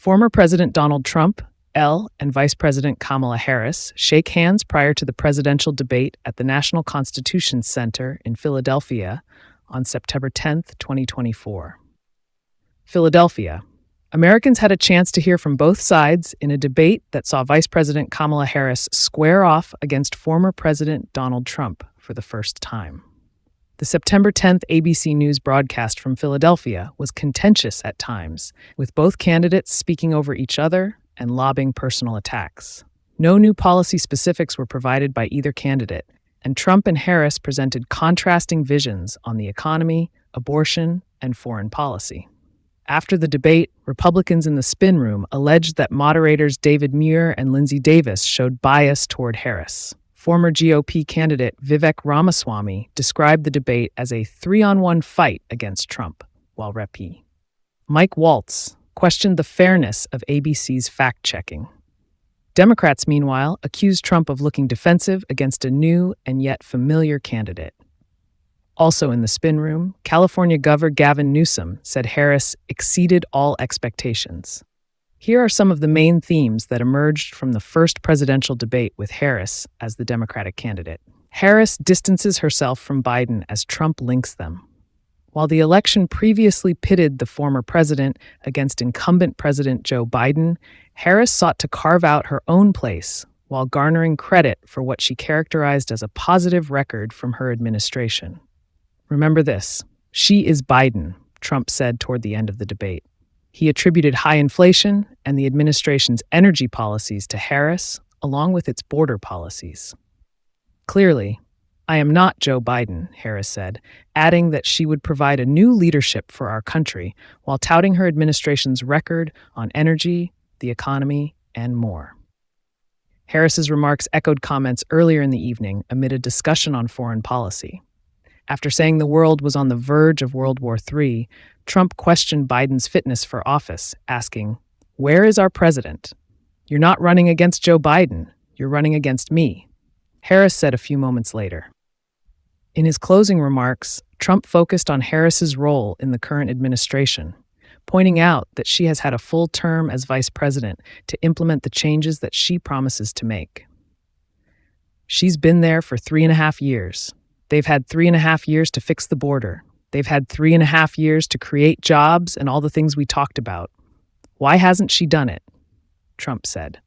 Former President Donald Trump, and Vice President Kamala Harris shake hands prior to the presidential debate at the National Constitution Center in Philadelphia on September 10th, 2024. Philadelphia. Americans had a chance to hear from both sides in a debate that saw Vice President Kamala Harris square off against former President Donald Trump for the first time. The September 10th ABC News broadcast from Philadelphia was contentious at times, with both candidates speaking over each other and lobbing personal attacks. No new policy specifics were provided by either candidate, and Trump and Harris presented contrasting visions on the economy, abortion, and foreign policy. After the debate, Republicans in the spin room alleged that moderators David Muir and Lindsey Davis showed bias toward Harris. Former GOP candidate Vivek Ramaswamy described the debate as a 3-on-1 fight against Trump, while Rep. Mike Waltz questioned the fairness of ABC's fact-checking. Democrats, meanwhile, accused Trump of looking defensive against a new and yet familiar candidate. Also in the spin room, California Governor Gavin Newsom said Harris exceeded all expectations. Here are some of the main themes that emerged from the first presidential debate with Harris as the Democratic candidate. Harris distances herself from Biden as Trump links them. While the election previously pitted the former president against incumbent President Joe Biden, Harris sought to carve out her own place while garnering credit for what she characterized as a positive record from her administration. Remember this, she is Biden, Trump said toward the end of the debate. He attributed high inflation and the administration's energy policies to Harris, along with its border policies. Clearly, I am not Joe Biden, Harris said, adding that she would provide a new leadership for our country while touting her administration's record on energy, the economy, and more. Harris's remarks echoed comments earlier in the evening amid a discussion on foreign policy. After saying the world was on the verge of World War III, Trump questioned Biden's fitness for office, asking, "Where is our president? You're not running against Joe Biden, you're running against me," Harris said a few moments later. In his closing remarks, Trump focused on Harris's role in the current administration, pointing out that she has had a full term as vice president to implement the changes that she promises to make. She's been there for 3.5 years. They've had 3.5 years to fix the border. They've had 3.5 years to create jobs and all the things we talked about. Why hasn't she done it? Trump said.